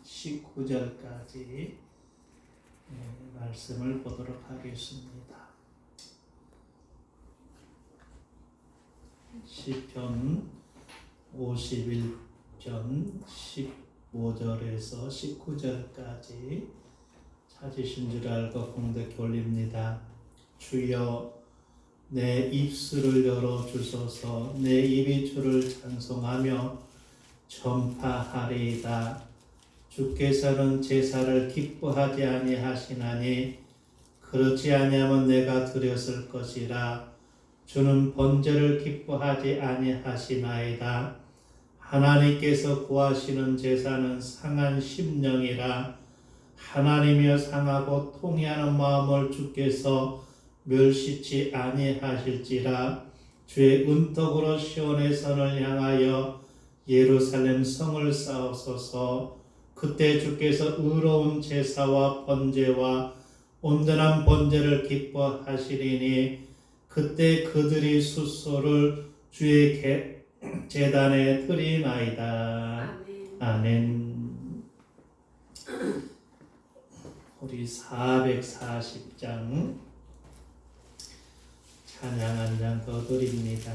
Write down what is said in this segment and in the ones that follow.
19절까지 말씀을 보도록 하겠습니다. 시편 51편 15절에서 19절까지 찾으신 줄 알고 공독해 올립니다. 주여 내 입술을 열어 주소서. 내 입이 주를 찬송하며 전파하리이다. 주께서는 제사를 기뻐하지 아니하시나니 그렇지 아니하면 내가 드렸을 것이라. 주는 번제를 기뻐하지 아니하시나이다. 하나님께서 구하시는 제사는 상한 심령이라. 하나님이여 상하고 통회하는 마음을 주께서 멸시치 아니하실지라. 주의 은덕으로 시온의 선을 향하여 예루살렘 성을 쌓으소서. 그때 주께서 의로운 제사와 번제와 온전한 번제를 기뻐하시리니 그때 그들이 숫소를 주의 제단에 드리나이다. 아멘. 우리 440장 찬양 한 장 더 드립니다.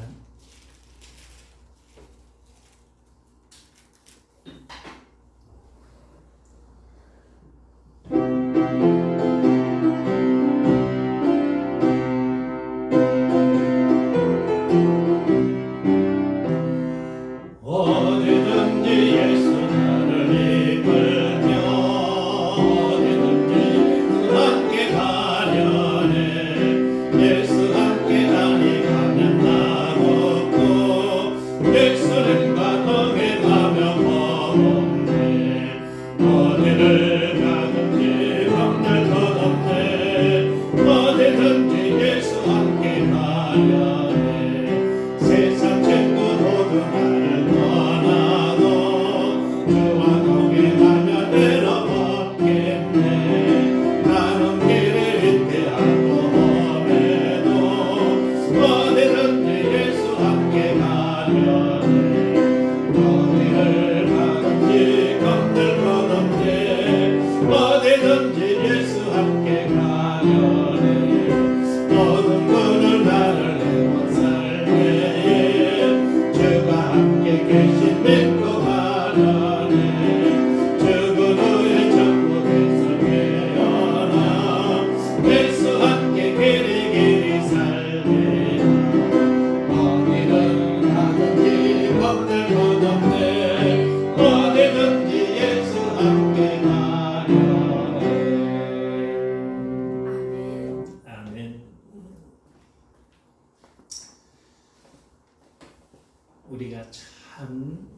우리가 참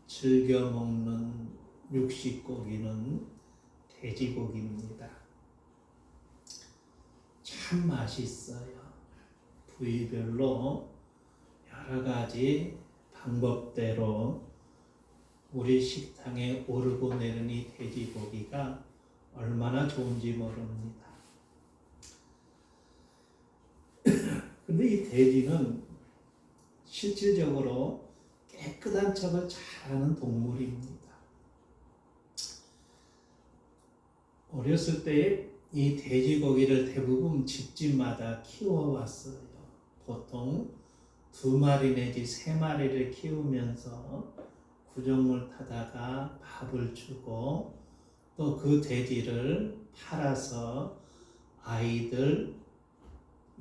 즐겨 먹는 육식고기는 돼지고기입니다. 참 맛있어요. 부위별로 여러 가지 방법대로 우리 식탁에 오르고 내리는 이 돼지고기가 얼마나 좋은지 모릅니다. 근데 이 돼지는 실질적으로 깨끗한 척을 잘하는 동물입니다. 어렸을 때 이 돼지고기를 대부분 집집마다 키워왔어요. 보통 2마리 내지 3마리를 키우면서 구정물 타다가 밥을 주고 또 그 돼지를 팔아서 아이들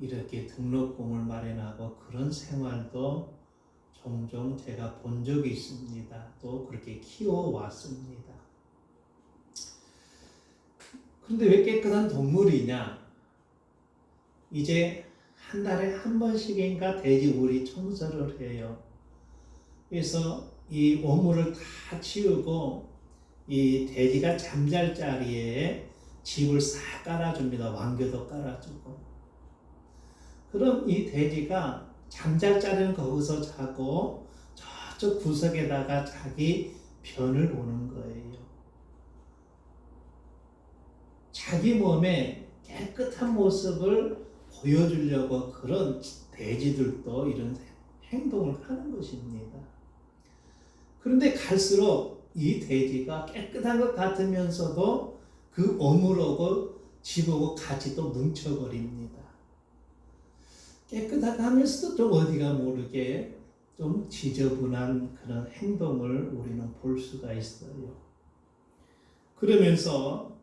이렇게 등록금을 마련하고 그런 생활도 종종 제가 본 적이 있습니다. 또 그렇게 키워왔습니다. 그런데 왜 깨끗한 동물이냐? 이제 한 달에 한 번씩인가 돼지 우리 청소를 해요. 그래서 이 오물을 다 치우고 이 돼지가 잠잘 자리에 집을 싹 깔아줍니다. 왕겨도 깔아주고. 그럼 이 돼지가 잠잘 자리는 거기서 자고 저쪽 구석에다가 자기 변을 보는 거예요. 자기 몸의 깨끗한 모습을 보여주려고 그런 돼지들도 이런 행동을 하는 것입니다. 그런데 갈수록 이 돼지가 깨끗한 것 같으면서도 그 오물하고 집하고 같이 또 뭉쳐버립니다. 깨끗하면서도 좀 어디가 모르게 좀 지저분한 그런 행동을 우리는 볼 수가 있어요. 그러면서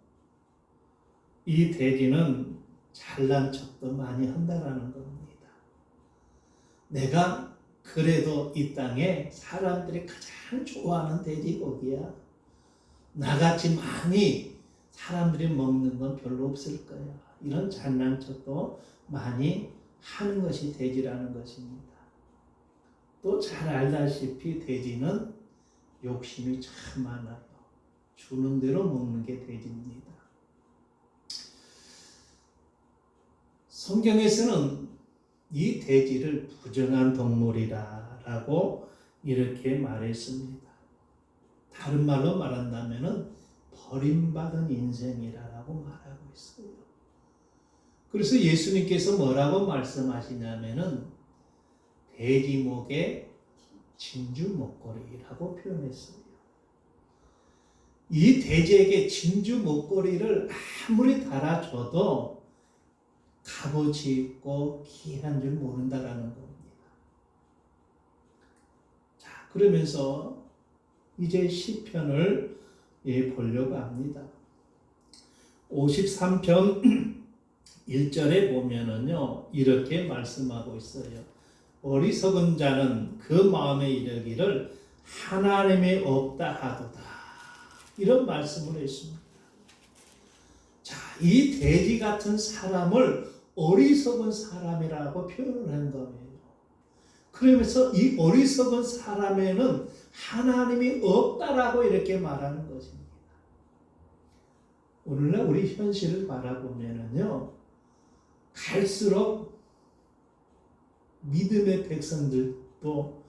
이 돼지는 잘난 척도 많이 한다라는 겁니다. 내가 그래도 이 땅에 사람들이 가장 좋아하는 돼지고기야. 나같이 많이 사람들이 먹는 건 별로 없을 거야. 이런 잘난 척도 많이 하는 것이 돼지라는 것입니다. 또 잘 알다시피 돼지는 욕심이 참 많아요. 주는 대로 먹는 게 돼지입니다. 성경에서는 이 돼지를 부정한 동물이라고 이렇게 말했습니다. 다른 말로 말한다면 버림받은 인생이라고 말하고 있어요. 그래서 예수님께서 뭐라고 말씀하시냐면은 돼지 목에 진주 목걸이라고 표현했어요. 이 돼지에게 진주 목걸이를 아무리 달아줘도 값어치 있고 귀한 줄 모른다라는 겁니다. 자, 그러면서 이제 시편을 보려고 합니다. 53편 1절에 보면은요, 이렇게 말씀하고 있어요. 어리석은 자는 그 마음에 이르기를 하나님이 없다 하도다. 이런 말씀을 했습니다. 자, 이 돼지 같은 사람을 어리석은 사람이라고 표현을 한 거예요. 그러면서 이 어리석은 사람에는 하나님이 없다라고 이렇게 말하는 것입니다. 오늘날 우리 현실을 바라보면요, 갈수록 믿음의 백성들도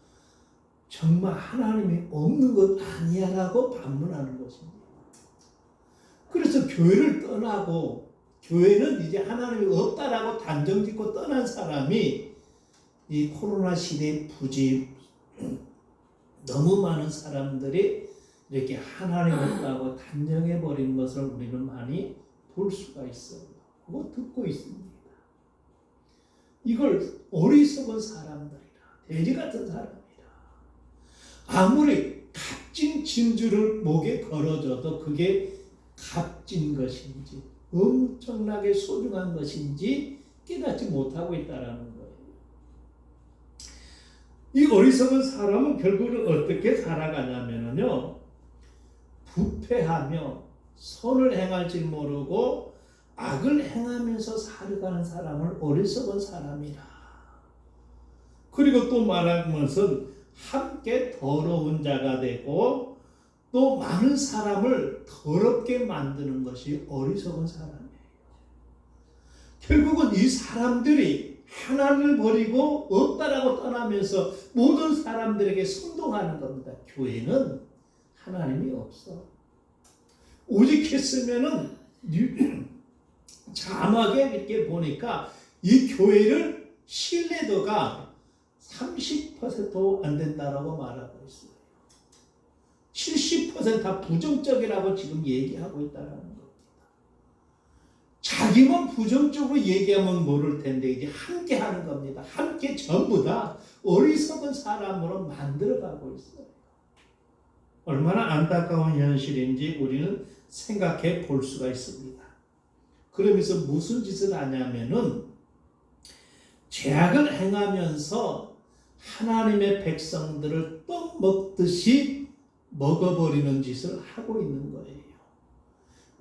정말 하나님이 없는 것 아니야라고 반문하는 것입니다. 그래서 교회를 떠나고 교회는 이제 하나님이 없다라고 단정짓고 떠난 사람이 이 코로나 시대의 부지 너무 많은 사람들이 이렇게 하나님 없다고 단정해버린 것을 우리는 많이 볼 수가 있어요. 그거 듣고 있습니다. 이걸 어리석은 사람들이라, 돼지 같은 사람이라. 아무리 값진 진주를 목에 걸어줘도 그게 값진 것인지 엄청나게 소중한 것인지 깨닫지 못하고 있다는 거예요. 이 어리석은 사람은 결국은 어떻게 살아가냐면요, 부패하며 선을 행할 줄 모르고 악을 행하면서 살아가는 사람을 어리석은 사람이라. 그리고 또 말하는 것은 함께 더러운 자가 되고 또 많은 사람을 더럽게 만드는 것이 어리석은 사람이에요. 결국은 이 사람들이 하나님을 버리고 없다라고 떠나면서 모든 사람들에게 선동하는 겁니다. 교회는 하나님이 없어. 오직 했으면은 자막에 이렇게 보니까 이 교회를 신뢰도가 30%도 안 된다라고 말하고 있어요. 70% 부정적이라고 지금 얘기하고 있다는 겁니다. 자기만 부정적으로 얘기하면 모를 텐데 이제 함께 하는 겁니다. 함께 전부 다 어리석은 사람으로 만들어가고 있어요. 얼마나 안타까운 현실인지 우리는 생각해 볼 수가 있습니다. 그러면서 무슨 짓을 하냐면은 죄악을 행하면서 하나님의 백성들을 떡 먹듯이 먹어버리는 짓을 하고 있는 거예요.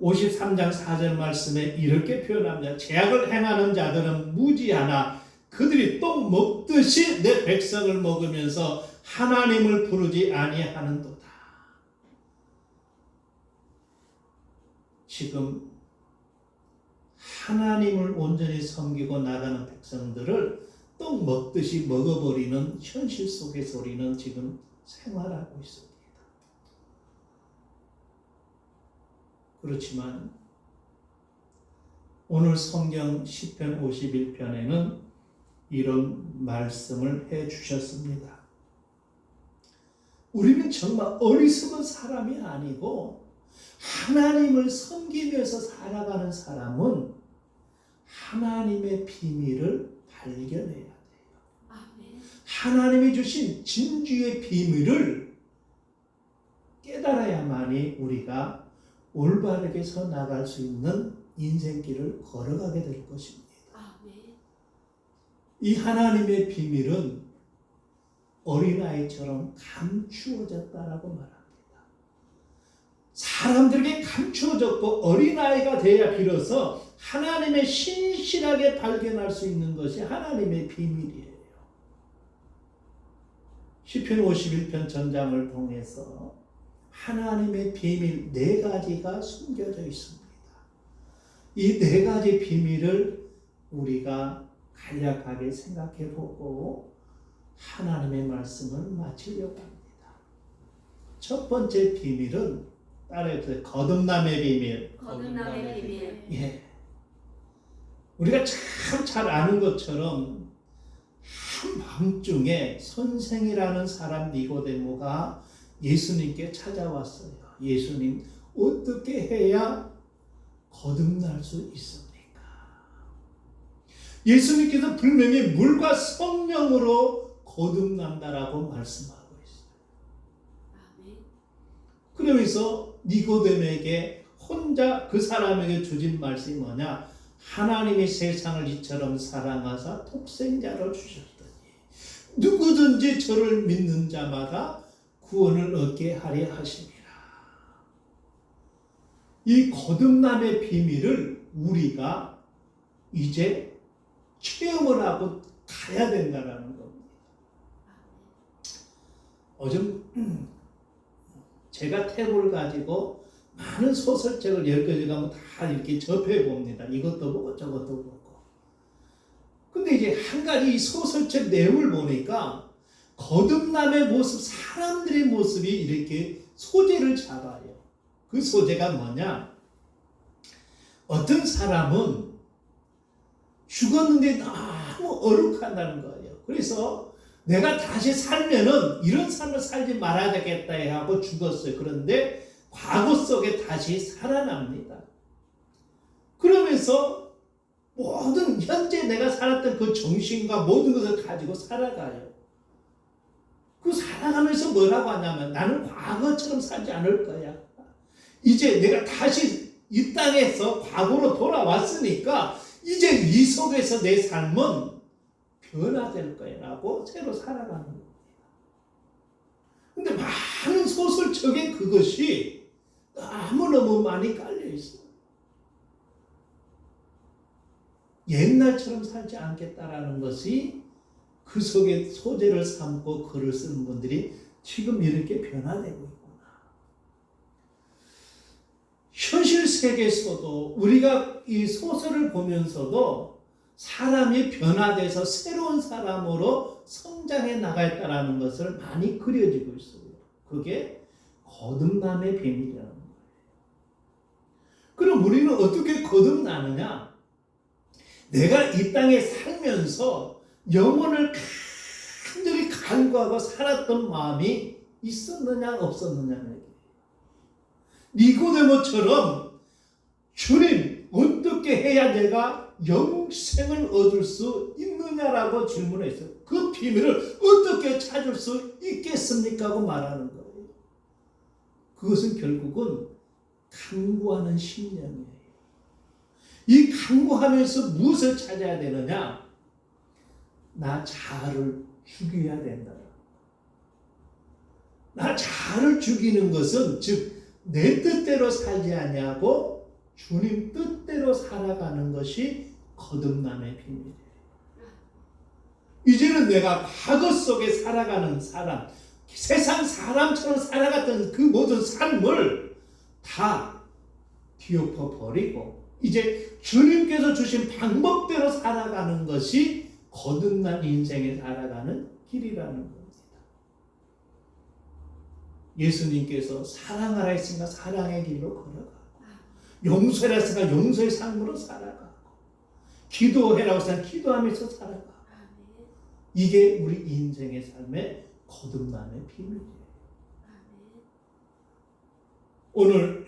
53장 4절 말씀에 이렇게 표현합니다. 죄악을 행하는 자들은 무지하나 그들이 떡 먹듯이 내 백성을 먹으면서 하나님을 부르지 아니하는도다. 지금 하나님을 온전히 섬기고 나가는 백성들을 떡 먹듯이 먹어버리는 현실 속에서 우리는 지금 생활하고 있습니다. 그렇지만 오늘 성경 시편 51편에는 이런 말씀을 해 주셨습니다. 우리는 정말 어리석은 사람이 아니고 하나님을 섬기면서 살아가는 사람은 하나님의 비밀을 발견해야 돼요. 하나님이 주신 진주의 비밀을 깨달아야만이 우리가 올바르게 서 나갈 수 있는 인생길을 걸어가게 될 것입니다. 이 하나님의 비밀은 어린아이처럼 감추어졌다라고 말합니다. 사람들에게 감추어졌고 어린아이가 돼야 비로소 하나님의 신실하게 발견할 수 있는 것이 하나님의 비밀이에요. 시편 51편 전장을 통해서 하나님의 비밀 4가지가 숨겨져 있습니다. 이 4가지 비밀을 우리가 간략하게 생각해 보고 하나님의 말씀을 마치려고 합니다. 첫 번째 비밀은 따라해보세요. 거듭남의 비밀. 거듭남의 비밀. 예. 우리가 참 잘 아는 것처럼 한밤중에 선생이라는 사람 니고데모가 예수님께 찾아왔어요. 예수님, 어떻게 해야 거듭날 수 있습니까? 예수님께서 분명히 물과 성령으로 거듭난다라고 말씀하고 있어요. 그러면서 니고데모에게 혼자 그 사람에게 주신 말씀이 뭐냐? 하나님이 세상을 이처럼 사랑하사 독생자를 주셨더니 누구든지 저를 믿는 자마다 구원을 얻게 하려 하심이라. 이 거듭남의 비밀을 우리가 이제 체험을 하고 가야 된다는 겁니다. 요즘 제가 탭을 가지고 많은 소설책을 읽어가면 다 이렇게 접해 봅니다. 이것도 보고 저것도 보고. 근데 이제 한 가지 이 소설책 내용을 보니까 거듭남의 모습, 사람들의 모습이 이렇게 소재를 잡아요. 그 소재가 뭐냐? 어떤 사람은 죽었는데 너무 어룩한다는 거예요. 그래서 내가 다시 살면은 이런 삶을 살지 말아야 되겠다 하고 죽었어요. 그런데 과거 속에 다시 살아납니다. 그러면서 모든 현재 내가 살았던 그 정신과 모든 것을 가지고 살아가요. 그 살아가면서 뭐라고 하냐면 나는 과거처럼 살지 않을 거야. 이제 내가 다시 이 땅에서 과거로 돌아왔으니까 이제 이 속에서 내 삶은 변화될 거야 라고 새로 살아가는 겁니다. 근데 많은 소설책에 그것이 너무너무 많이 깔려 있어요. 옛날처럼 살지 않겠다라는 것이 그 속에 소재를 삼고 글을 쓰는 분들이 지금 이렇게 변화되고 있구나. 현실 세계에서도 우리가 이 소설을 보면서도 사람이 변화돼서 새로운 사람으로 성장해 나가겠다라는 것을 많이 그려지고 있어요. 그게 거듭남의 비밀이라는 거예요. 그럼 우리는 어떻게 거듭나느냐? 내가 이 땅에 살면서 영혼을 간절히 간구하고 살았던 마음이 있었느냐 없었느냐는 얘기예요. 니고데모처럼 주님 어떻게 해야 내가 영생을 얻을 수 있느냐라고 질문했어요. 그 비밀을 어떻게 찾을 수 있겠습니까? 하고 말하는 거예요. 그것은 결국은 간구하는 신념이에요. 이 간구하면서 무엇을 찾아야 되느냐? 나 자아를 죽여야 된다. 나 자아를 죽이는 것은 즉 내 뜻대로 살지 아니하고 주님 뜻대로 살아가는 것이 거듭남의 비밀이에요. 이제는 내가 과거 속에 살아가는 사람, 세상 사람처럼 살아갔던 그 모든 삶을 다 뒤엎어 버리고 이제 주님께서 주신 방법대로 살아가는 것이 거듭난 인생에 살아가는 길이라는 겁니다. 예수님께서 사랑하라 했으니까 사랑의 길로 걸어가고 용서하라 했으니까 용서의 삶으로 살아가고 기도해라고 했으니까 기도하면서 살아가고 이게 우리 인생의 삶의 거듭남의 비밀이에요. 오늘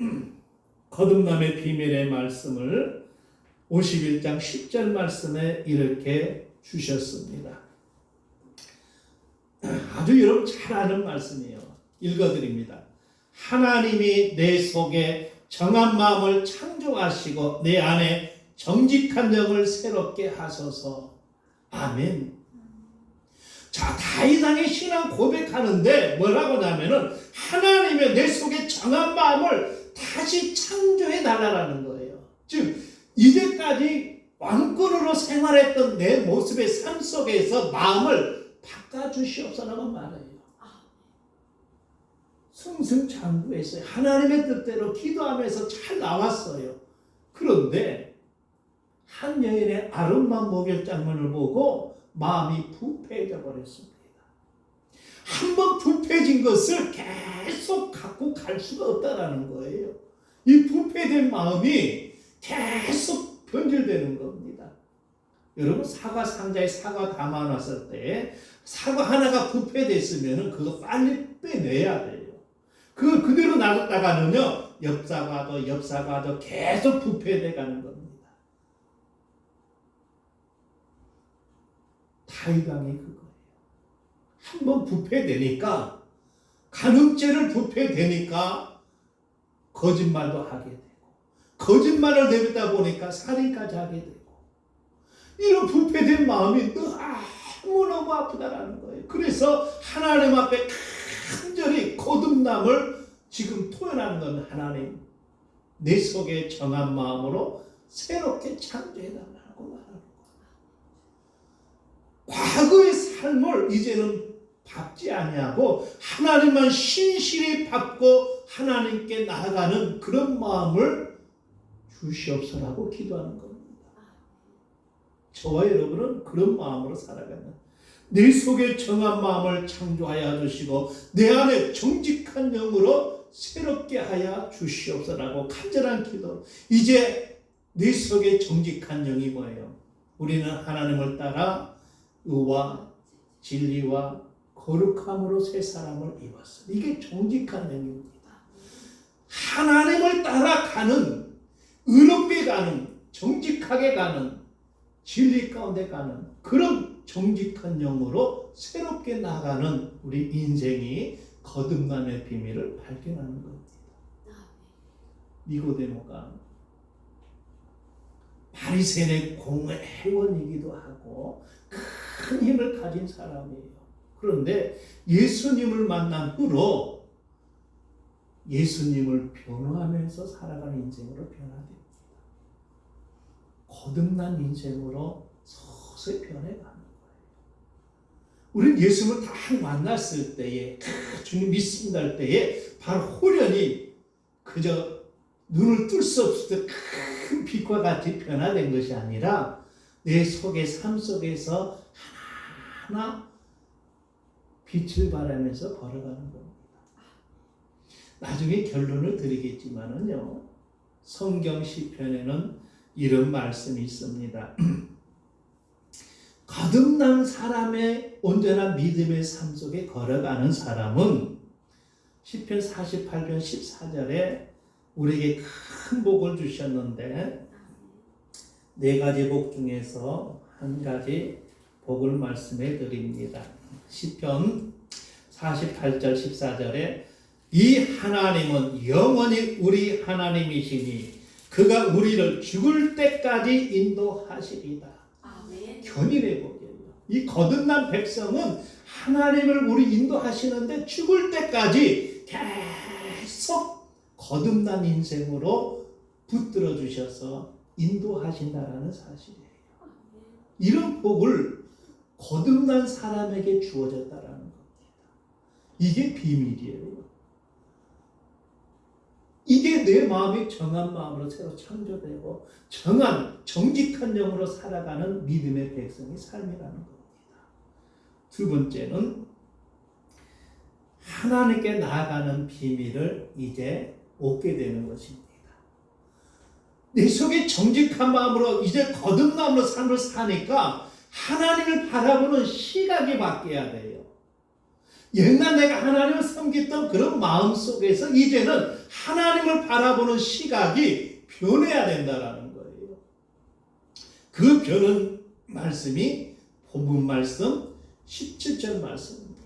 거듭남의 비밀의 말씀을 51장 10절 말씀에 이렇게 주셨습니다. 아주 여러분 잘 아는 말씀이에요. 읽어드립니다. 하나님이 내 속에 정한 마음을 창조하시고 내 안에 정직한 영을 새롭게 하소서. 아멘. 자, 다윗왕의 신앙 고백하는데 뭐라고 하냐면은 하나님의 내 속에 정한 마음을 다시 창조해 달라는 거예요. 즉 이제까지 왕권으로 생활했던 내 모습의 삶 속에서 마음을 바꿔주시옵소서라고 말해요. 승승장구했어요. 하나님의 뜻대로 기도하면서 잘 나왔어요. 그런데 한 여인의 아름다운 목욕 장면을 보고 마음이 부패해져 버렸습니다. 한번 부패해진 것을 계속 갖고 갈 수가 없다라는 거예요. 이 부패된 마음이 계속 변질되는 겁니다. 여러분 사과 상자에 사과 담아놨을 때 사과 하나가 부패됐으면 그거 빨리 빼내야 돼요. 그거 그대로 놔뒀다가는요 옆 사과도 계속 부패돼 가는 겁니다. 다윗왕이 그거예요. 한번 부패되니까 간음죄를 부패되니까 거짓말도 하게 되고 거짓말을 내뱉다 보니까 살인까지 하게 되고 이런 부패된 마음이 너무너무 아프다라는 거예요. 그래서 하나님 앞에 간절히 거듭남을 지금 토해나는 건 하나님 내 속에 정한 마음으로 새롭게 창조해달라고 말합니다. 과거의 삶을 이제는 밟지 아니하고 하나님만 신실히 밟고 하나님께 나아가는 그런 마음을 주시옵소서라고 기도하는 겁니다. 저와 여러분은 그런 마음으로 살아가는 내 속에 정한 마음을 창조하여 주시고 내 안에 정직한 영으로 새롭게 하여 주시옵소서라고 간절한 기도. 이제 내 속에 정직한 영이 뭐예요? 우리는 하나님을 따라 의와 진리와 거룩함으로 새 사람을 입었어요. 이게 정직한 영입니다. 하나님을 따라가는, 의롭게 가는, 정직하게 가는, 진리 가운데 가는 그런 정직한 영으로 새롭게 나가는 우리 인생이 거듭남의 비밀을 발견하는 겁니다. 니고데모가 바리새인의 공회원이기도 하고 큰 힘을 가진 사람이에요. 그런데 예수님을 만난 후로 예수님을 변호하면서 살아가는 인생으로 변화됩니다. 거듭난 인생으로 서서히 변해가는 거예요. 우리는 예수님을 딱 만났을 때에 주님 믿습니다 할 때에 바로 호련히 그저 눈을 뜰 수 없을 때 큰 빛과 같이 변화된 것이 아니라 내 속의 삶 속에서 하나하나 빛을 발하면서 걸어가는 겁니다. 나중에 결론을 드리겠지만은요, 성경 시편에는 이런 말씀이 있습니다. 거듭난 사람의 온전한 믿음의 삶 속에 걸어가는 사람은 시편 48편 14절에 우리에게 큰 복을 주셨는데 네 가지 복 중에서 한 가지 복을 말씀해 드립니다. 시편 48절 14절에 이 하나님은 영원히 우리 하나님이시니 그가 우리를 죽을 때까지 인도하시리다. 아멘. 견인의 복이에요. 이 거듭난 백성은 하나님을 우리 인도하시는데 죽을 때까지 계속 거듭난 인생으로 붙들어 주셔서 인도하신다라는 사실이에요. 이런 복을 거듭난 사람에게 주어졌다라는 겁니다. 이게 비밀이에요. 이게 내 마음이 정한 마음으로 새로 창조되고 정직한 영으로 살아가는 믿음의 백성의 삶이라는 겁니다. 두 번째는 하나님께 나아가는 비밀을 이제 얻게 되는 것입니다. 내 속에 정직한 마음으로 이제 거듭남으로 삶을 사니까 하나님을 바라보는 시각이 바뀌어야 돼요. 옛날 내가 하나님을 섬겼던 그런 마음 속에서 이제는 하나님을 바라보는 시각이 변해야 된다라는 거예요. 그 변은 말씀이 본문 말씀 17절 말씀입니다.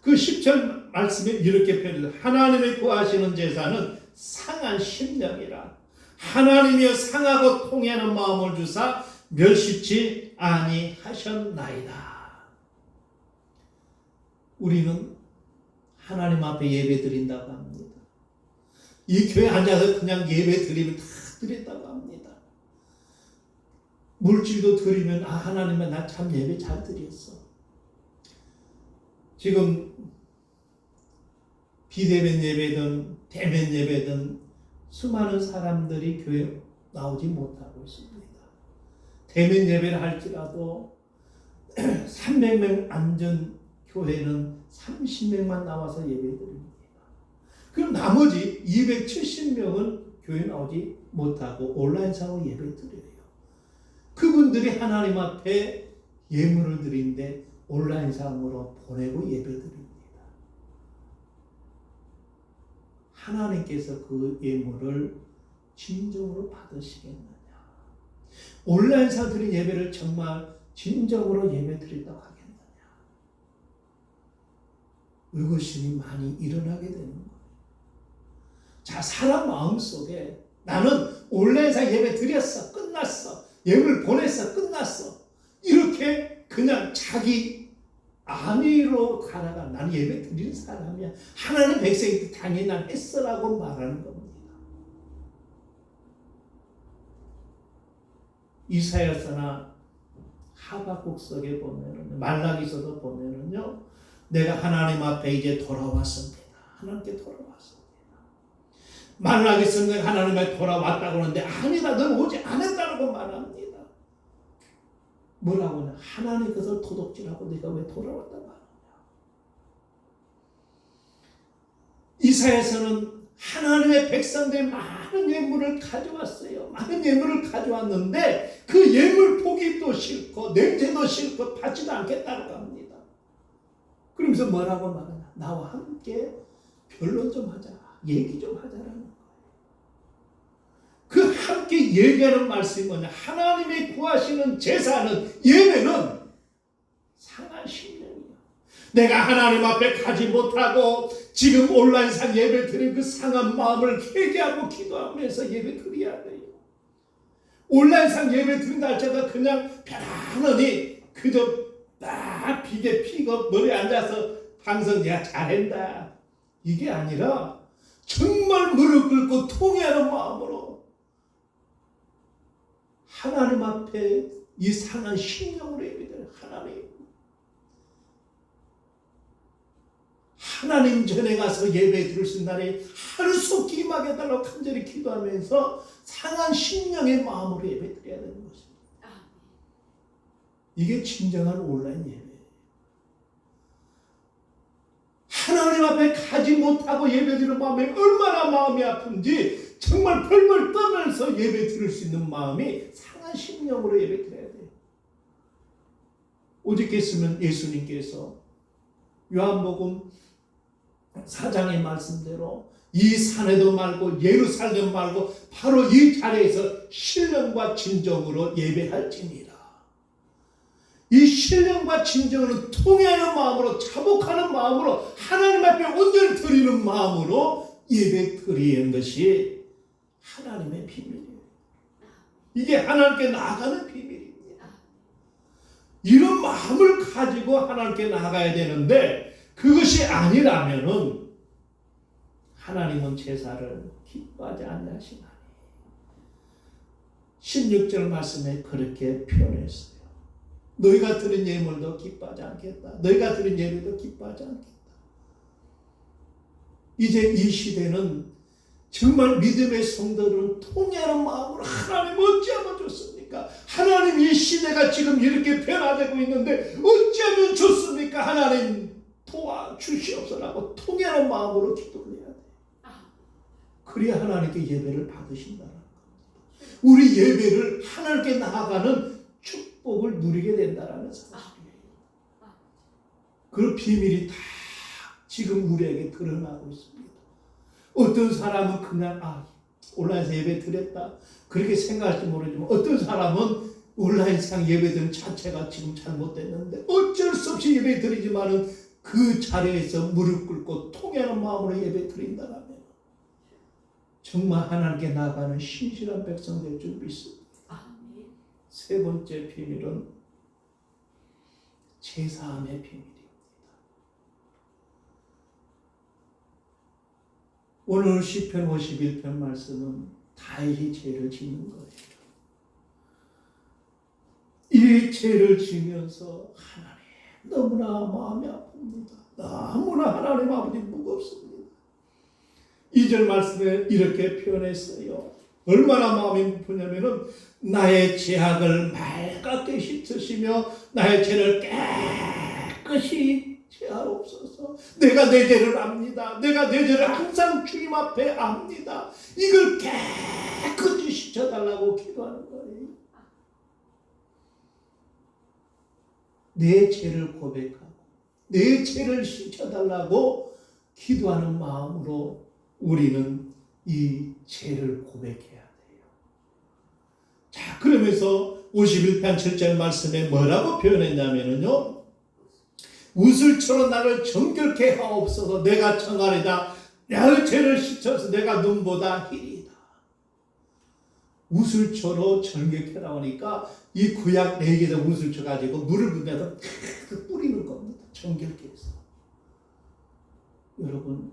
그 10절 말씀에 이렇게 표현해요. 하나님의 구하시는 제사는 상한 심령이라. 하나님이여 상하고 통회하는 마음을 주사 멸시치 아니하셨나이다. 우리는 하나님 앞에 예배 드린다고 합니다. 이 교회 앉아서 그냥 예배 드리면 다 드린다고 합니다. 물질도 드리면 하나님아 나 참 예배 잘 드렸어. 지금 비대면 예배든 대면 예배든 수많은 사람들이 교회 나오지 못하고 있습니다. 대면 예배를 할지라도 300명 앉은 교회는 30명만 나와서 예배 드립니다. 그럼 나머지 270명은 교회 나오지 못하고 온라인상으로 예배 드려요. 그분들이 하나님 앞에 예물을 드리는데 온라인상으로 보내고 예배 드립니다. 하나님께서 그 예물을 진정으로 받으시겠느냐? 온라인상 드린 예배를 정말 진정으로 예배 드린다고 하겠느냐? 의구심이 많이 일어나게 되는 거예요. 자, 사람 마음속에 나는 온라인상 예배 드렸어. 끝났어. 예물 보냈어. 끝났어. 이렇게 그냥 자기 안위로 가다가 나는 예배 드리는 사람이야. 하나님 백성이 당연히 난 했어라고 말하는 겁니다. 이사야서나 하박국서에 보면은 말라기서도 보면은요. 내가 하나님 앞에 이제 돌아왔습니다. 하나님께 돌아왔습니다. 말라기서는 내가 하나님 앞에 돌아왔다고 하는데 아니다. 넌 오지 않았다고 말합니다. 뭐라고 하냐? 하나님 것을 도둑질하고 네가 왜 돌아왔다고 하느냐? 이사야서는 하나님의 백성들이 많은 예물을 가져왔어요. 많은 예물을 가져왔는데 그 예물 포기도 싫고 냄새도 싫고 받지도 않겠다고 합니다. 그러면서 뭐라고 말하냐? 나와 함께 변론 좀 하자. 얘기 좀 하자라는 거예요. 그 함께 얘기하는 말씀이 뭐냐? 하나님이 구하시는 제사는 예배는 상한 심령이야. 내가 하나님 앞에 가지 못하고 지금 온라인상 예배 드린 그 상한 마음을 회개하고 기도하면서 예배 드려야 돼요. 온라인상 예배 드린다 할지라도 그냥 편안하니 그저 딱 비계 피고 머리에 앉아서 방송 내가 잘한다. 이게 아니라 정말 무릎 꿇고 통회하는 마음으로 하나님 앞에 이 상한 심령으로 예배드려요. 하나님 전에 가서 예배 드릴 수 있는 날에 하루속 기임하게 해달라고 간절히 기도하면서 상한 심령의 마음으로 예배 드려야 되는 것입니다. 이게 진정한 온라인 예배예요. 하나님 앞에 가지 못하고 예배 드리는 마음이 얼마나 마음이 아픈지 정말 벌벌 떠면서 예배 드릴 수 있는 마음이 상한 심령으로 예배 드려야 돼요. 어저께 있으면 예수님께서 요한복음 4장의 말씀대로 이 산에도 말고 예루살렘 말고 바로 이 자리에서 신령과 진정으로 예배할지니라. 이 신령과 진정으로 통회하는 마음으로 자복하는 마음으로 하나님 앞에 온전히 드리는 마음으로 예배 드리는 것이 하나님의 비밀이에요. 이게 하나님께 나아가는 비밀입니다. 이런 마음을 가지고 하나님께 나아가야 되는데 그것이 아니라면은 하나님은 제사를 기뻐하지 않으시나니 16절 말씀에 그렇게 표현했어요. 너희가 드린 예물도 기뻐하지 않겠다. 너희가 드린 예배도 기뻐하지 않겠다. 이제 이 시대는 정말 믿음의 성도들은 통회하는 마음으로 하나님 어찌하면 좋습니까? 하나님 이 시대가 지금 이렇게 변화되고 있는데 어찌하면 좋습니까? 하나님 도와주시옵소서라고 통회하는 마음으로 기도를 해야 돼요. 그래야 하나님께 예배를 받으신다는 겁니다. 우리 예배를 하나님께 나아가는 축복을 누리게 된다는 사실이에요. 그 비밀이 다 지금 우리에게 드러나고 있습니다. 어떤 사람은 그냥 온라인에서 예배 드렸다 그렇게 생각할지 모르지만, 어떤 사람은 온라인상 예배드리는 자체가 지금 잘못됐는데 어쩔 수 없이 예배 드리지만은 그 자리에서 무릎 꿇고 통회하는 마음으로 예배 드린다면 정말 하나님께 나아가는 신실한 백성 될 줄 믿습니다. 세 번째 비밀은 제사함의 비밀입니다. 오늘 시편 51편 말씀은 다윗이 죄를 짓는 거예요. 이 죄를 지면서 하나님 너무나 마음이 아픕니다. 너무나 하나님 아버지 무겁습니다. 2절 말씀에 이렇게 표현했어요. 얼마나 마음이 무프냐면은 나의 죄악을 맑게 씻으시며 나의 죄를 깨끗이 제하옵소서. 내가 내 죄를 압니다. 내가 내 죄를 항상 주님 앞에 압니다. 이걸 깨끗이 씻어달라고 기도하는 거예요. 내 죄를 고백하고 내 죄를 씻어달라고 기도하는 마음으로 우리는 이 죄를 고백해야 돼요. 자, 그러면서 51편 7절 말씀에 뭐라고 표현했냐면요, 우슬처럼 나를 정결케 하옵소서. 내가 청하리다. 나의 죄를 씻어서 내가 눈보다 희리다. 우슬초로 정결케 나오니까 이 구약 4개에서 우슬초 가지고 물을 부어서 뿌리는 겁니다. 정결케 해서. 여러분,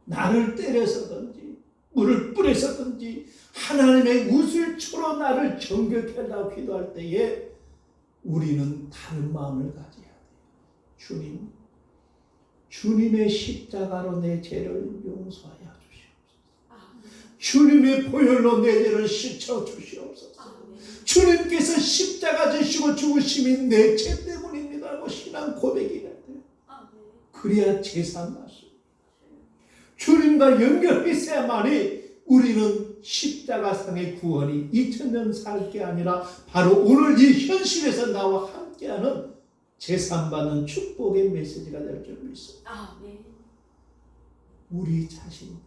나를 때려서든지 물을 뿌려서든지 하나님의 우슬초로 나를 정결케 하라고 기도할 때에 우리는 다른 마음을 가져야 돼요. 주님, 주님의 십자가로 내 죄를 용서하여 주시옵소서. 주님의 보혈로 내 죄를 씻어 주시옵소서. 주님께서 십자가 지시고 죽으심이 내 죄 때문입니다라고 신앙 고백이 해야 돼요. 그래야 제사 맞습니다. 주님과 연결했어야만이 우리는 십자가상의 구원이 2000년 살 게 아니라 바로 오늘 이 현실에서 나와 함께하는 제삼받는 축복의 메시지가 될 줄 믿습니다. 우리 자신들이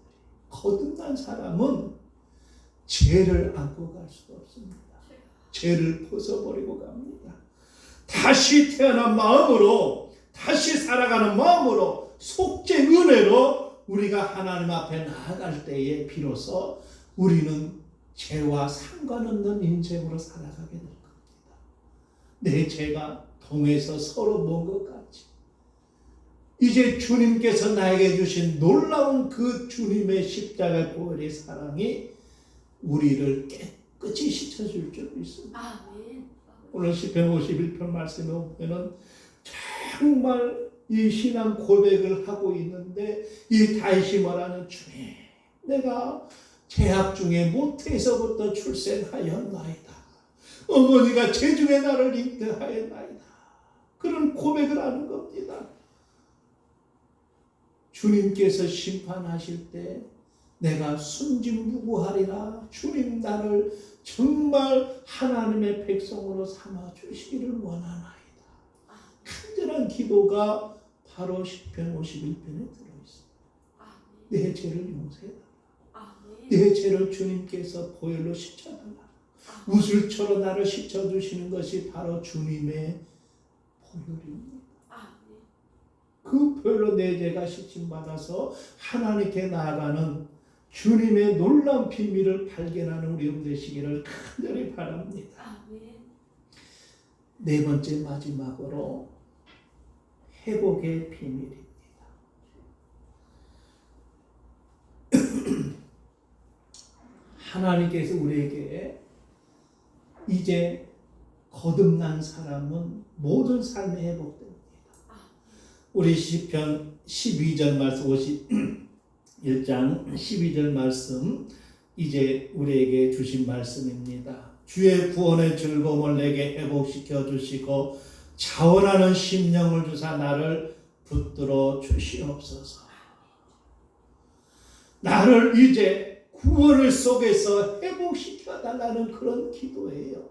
거듭난 사람은 죄를 안고 갈 수가 없습니다. 죄를 벗어버리고 갑니다. 다시 태어난 마음으로, 다시 살아가는 마음으로, 속죄 은혜로 우리가 하나님 앞에 나아갈 때에 비로소 우리는 죄와 상관없는 인생으로 살아가게 될 겁니다. 내 죄가 동에서 서로 먼 것 같이 이제 주님께서 나에게 주신 놀라운 그 주님의 십자가 보혈의 사랑이 우리를 깨끗이 씻어줄 줄 믿습니다. 오늘 시편 51편 말씀에 보면 정말 이 신앙 고백을 하고 있는데 이 다윗이 말하는 주님, 내가 죄악 중에 모태에서부터 출생하였나이다. 어머니가 죄 중에 나를 잉태하였나이다. 그런 고백을 하는 겁니다. 주님께서 심판하실 때 내가 순진무구하리라. 주님 나를 정말 하나님의 백성으로 삼아주시기를 원하나이다. 간절한 기도가 바로 시편 51편에 들어있습니다. 내 죄를 용서해달라. 내 죄를 주님께서 보혈로 씻어달라. 우슬초로 나를 씻어주시는 것이 바로 주님의 보혈입니다. 그 보혈로 내 죄가 씻임받아서 하나님께 나아가는 주님의 놀라운 비밀을 발견하는 우리 되시기를 간절히 바랍니다. 네 번째 마지막으로 회복의 비밀입니다. 하나님께서 우리에게 이제 거듭난 사람은 모든 삶이 회복됩니다. 우리 시편 12절 말씀 51장 12절 말씀 이제 우리에게 주신 말씀입니다. 주의 구원의 즐거움을 내게 회복시켜 주시고 자원하는 심령을 주사 나를 붙들어 주시옵소서. 나를 이제 구원을 속에서 회복시켜 달라는 그런 기도예요.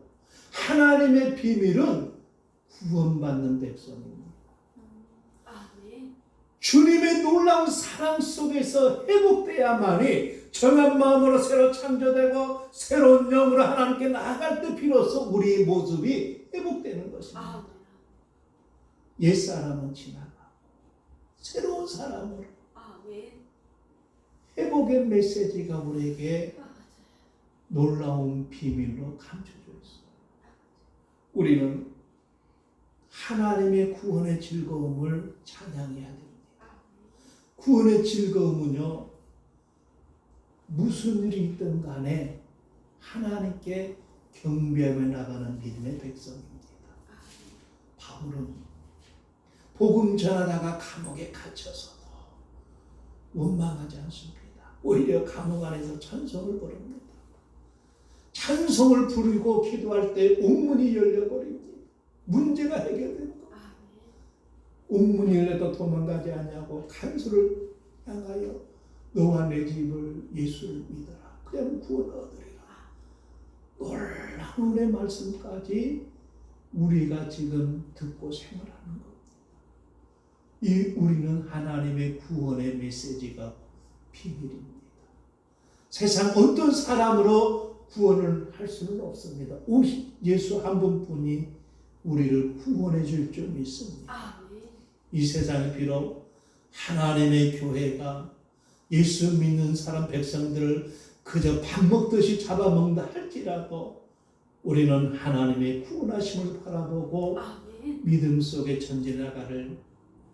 하나님의 비밀은 구원받는 백성입니다. 주님의 놀라운 사랑 속에서 회복돼야만이 정한 마음으로 새로 창조되고 새로운 영으로 하나님께 나아갈 때 비로소 우리의 모습이 회복되는 것입니다. 옛사람은 지나가고 새로운 사람으로 회복의 메시지가 우리에게 놀라운 비밀로 감춰져 있어요. 우리는 하나님의 구원의 즐거움을 찬양해야 됩니다. 구원의 즐거움은요, 무슨 일이 있든 간에 하나님께 경배하며 나가는 믿음의 백성입니다. 바울은 복음 전하다가 감옥에 갇혀서도 원망하지 않습니다. 오히려 감옥 안에서 찬송을 부릅니다. 찬송을 부르고 기도할 때 옥문이 열려버립니다. 문제가 해결됩니다. 옥문이 열려도 도망가지 않냐고 간수를 향하여 너와 내 집을 예수를 믿어라. 그냥 구원을 얻으리라. 놀라운 은혜 말씀까지 우리가 지금 듣고 생활하는 겁니다. 우리는 하나님의 구원의 메시지가 비밀입니다. 세상 어떤 사람으로 구원을 할 수는 없습니다. 오직 예수 한 분뿐이 우리를 구원해 줄 줄 믿습니다. 이 세상에 비록 하나님의 교회가 예수 믿는 사람 백성들을 그저 밥 먹듯이 잡아먹는다 할지라도 우리는 하나님의 구원하심을 바라보고 믿음 속에 전진나가를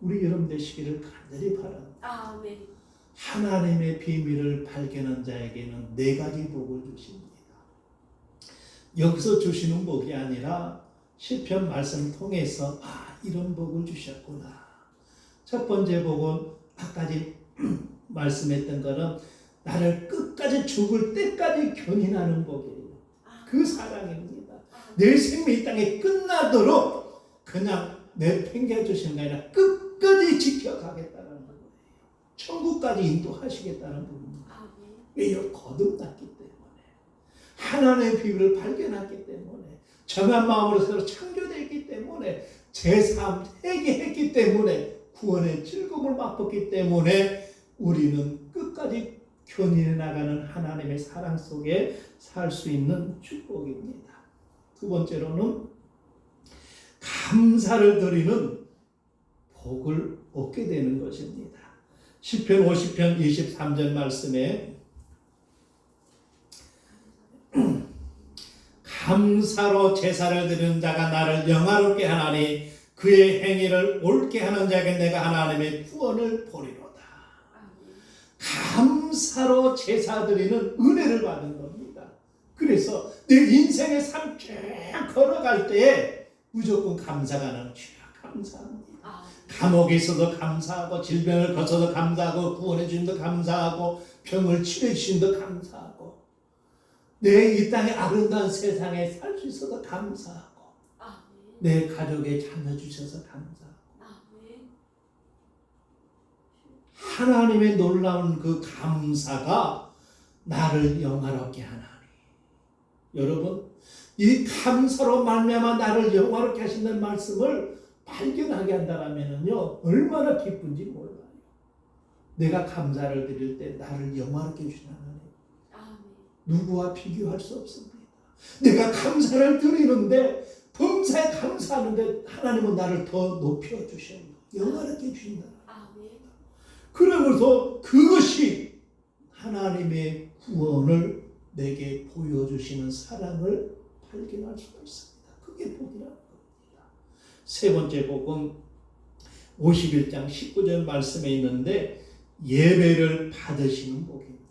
우리 여러분 되시기를 간절히 바랍니다. 하나님의 비밀을 발견한 자에게는 4가지 복을 주십니다. 여기서 주시는 복이 아니라 시편 말씀 통해서 이런 복을 주셨구나. 첫 번째 복은 아까지 말씀했던 거는 나를 끝까지 죽을 때까지 견인하는 복이에요. 그 사랑입니다. 내 생명이 이 땅에 끝나도록 그냥 내팽개주시는 게 아니라 끝까지 지켜가겠다는 거예요. 천국까지 인도하시겠다는 부분입니다. 왜요? 거듭났기 때문에. 하나님의 비밀을 발견했기 때문에. 정한 마음으로 서로 창조되었기 때문에. 제3 회개했기 때문에. 구원의 즐거움을 맛봤기 때문에 우리는 끝까지 견인해 나가는 하나님의 사랑 속에 살 수 있는 축복입니다. 두 번째로는 감사를 드리는 복을 얻게 되는 것입니다. 시편 50편 23절 말씀에 감사로 제사를 드리는 자가 나를 영화롭게 하나니 그의 행위를 옳게 하는 자에게 내가 하나님의 구원을 보리로다. 감사로 제사 드리는 은혜를 받은 겁니다. 그래서 내 인생의 삶 쭉 걸어갈 때에 무조건 감사가 나는 주여 감사합니다. 감옥에 있어도 감사하고 질병을 거쳐도 감사하고 구원해 주심도 감사하고 병을 치료해 주심도 감사하고 내 이 땅의 아름다운 세상에 살 수 있어도 감사하고 내 가족에 자녀 주셔서 감사하고 하나님의 놀라운 그 감사가 나를 영화롭게 하나니 여러분 이 감사로 말미암아 나를 영화롭게 하신다는 말씀을 발견하게 한다면요 얼마나 기쁜지 몰라요. 내가 감사를 드릴 때 나를 영화롭게 해주신 하나님 누구와 비교할 수 없습니다. 내가 감사를 드리는데 범사에 감사하는데 하나님은 나를 더 높여주셔요. 영화롭게 해주신다. 그러면서 그것이 하나님의 구원을 내게 보여주시는 사랑을 발견할 수가 있습니다. 그게 복이라는 겁니다. 세 번째 복은 51장 19절 말씀에 있는데 예배를 받으시는 복입니다.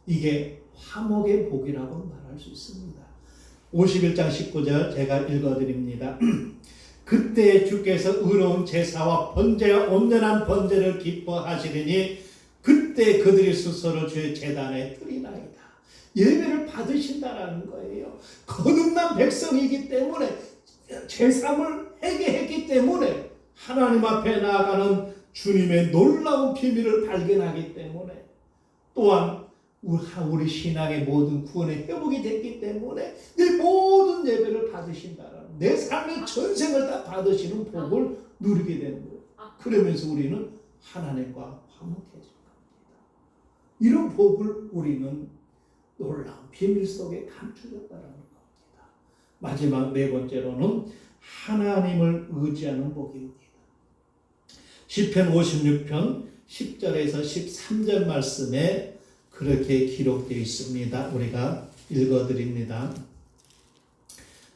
이게 화목의 복이라고 말할 수 있습니다. 51장 19절 제가 읽어드립니다. 그때 주께서 의로운 제사와 번제와 온전한 번제를 기뻐하시리니 그때 그들이 스스로 주의 제단에 드리나이다. 예배를 받으신다라는 거예요. 거듭난 백성이기 때문에 제3을 회개했기 때문에 하나님 앞에 나아가는 주님의 놀라운 비밀을 발견하기 때문에 또한 우리 신앙의 모든 구원의 회복이 됐기 때문에 내 모든 예배를 받으신다라는 내 삶의 전생을 다 받으시는 복을 누리게 되는 거예요. 그러면서 우리는 하나님과 화목해질 겁니다. 이런 복을 우리는 놀라운 비밀 속에 감추었다라는 겁니다. 마지막 네 번째로는 하나님을 의지하는 복입니다. 시편 56편 10절에서 13절 말씀에 그렇게 기록되어 있습니다. 우리가 읽어드립니다.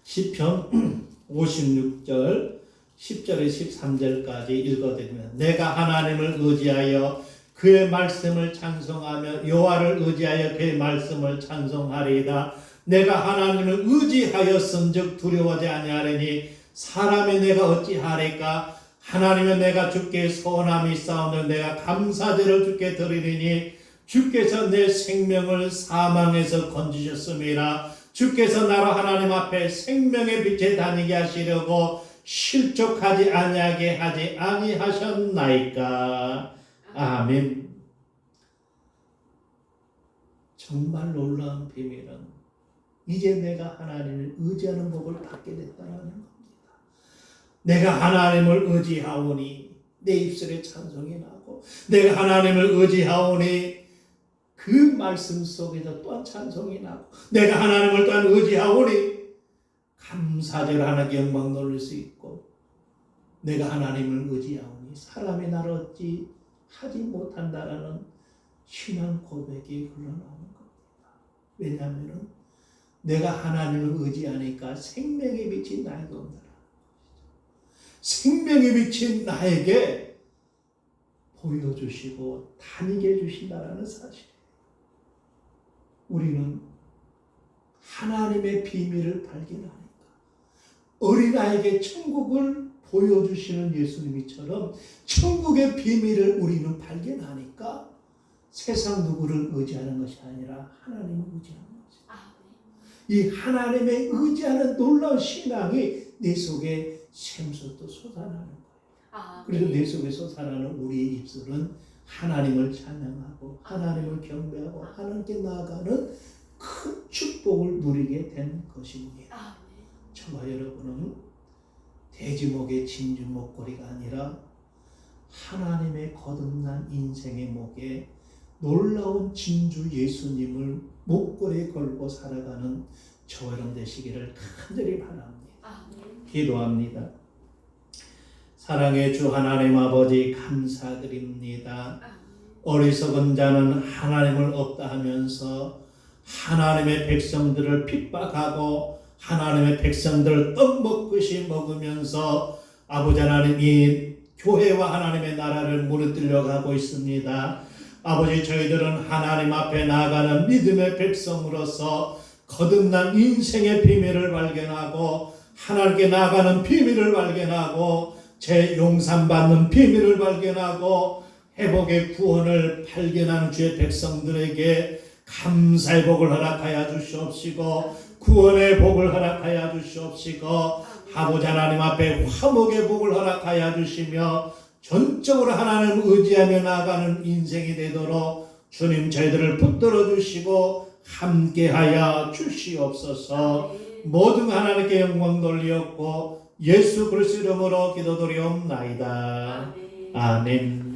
시편 56절 10절에 13절까지 읽어드립니다. 내가 하나님을 의지하여 그의 말씀을 찬송하며 여호와를 의지하여 그의 말씀을 찬송하리이다. 내가 하나님을 의지하였은즉 두려워하지 아니하리니 사람의 내가 어찌하리까. 하나님은 내가 주께 소원함이 있사오늘 내가 감사제를 주께 드리리니 주께서 내 생명을 사망에서 건지셨음이라. 주께서 나로 하나님 앞에 생명의 빛에 다니게 하시려고 실족하지 아니하게 하지 아니하셨나이까. 아멘. 정말 놀라운 비밀은 이제 내가 하나님을 의지하는 법을 받게 됐다는 겁니다. 내가 하나님을 의지하오니 내 입술에 찬송이 나고, 내가 하나님을 의지하오니 그 말씀 속에서 또한 찬송이 나고, 내가 하나님을 또한 의지하오니 감사제를 하나님께 영광 돌릴 수 있고, 내가 하나님을 의지하오니 사람이 나를 어찌 하지 못한다라는 신앙 고백이 흘러나오는 겁니다. 왜냐하면 내가 하나님을 의지하니까 생명의 빛이 나에게 온다. 생명의 빛이 나에게 보여주시고 다니게 해주신다라는 사실이에요. 우리는 하나님의 비밀을 발견하니까 어린아이에게 천국을 보여주시는 예수님이처럼 천국의 비밀을 우리는 발견하니까 세상 누구를 의지하는 것이 아니라 하나님을 의지하는 것이다. 이 하나님의 의지하는 놀라운 신앙이 내 속에 샘솟도 솟아나는 거예요. 그래서 내 속에 솟아나는 우리의 입술은 하나님을 찬양하고 하나님을 경배하고 하나님께 나아가는 큰 축복을 누리게 된 것입니다. 저와 여러분은 돼지목의 진주 목걸이가 아니라 하나님의 거듭난 인생의 목에 놀라운 진주 예수님을 목걸이에 걸고 살아가는 저와 여러분 되시기를 간절히 바랍니다. 기도합니다. 사랑의 주 하나님 아버지 감사드립니다. 어리석은 자는 하나님을 없다 하면서 하나님의 백성들을 핍박하고 하나님의 백성들을 떡먹듯이 먹으면서 아버지 하나님 이 교회와 하나님의 나라를 무너뜨려 가고 있습니다. 아버지 저희들은 하나님 앞에 나아가는 믿음의 백성으로서 거듭난 인생의 비밀을 발견하고 하나님께 나아가는 비밀을 발견하고 재용산받는 비밀을 발견하고 회복의 구원을 발견하는 주의 백성들에게 감사의 복을 허락하여 주시옵시고 구원의 복을 허락하여 주시옵시고 아버지 하나님 앞에 화목의 복을 허락하여 주시며 전적으로 하나님을 의지하며 나아가는 인생이 되도록 주님 저희들을 붙들어 주시고 함께하여 주시옵소서. 모든 하나님께 영광 돌리옵고 예수 그리스도 이름으로 기도드리옵나이다. 아멘.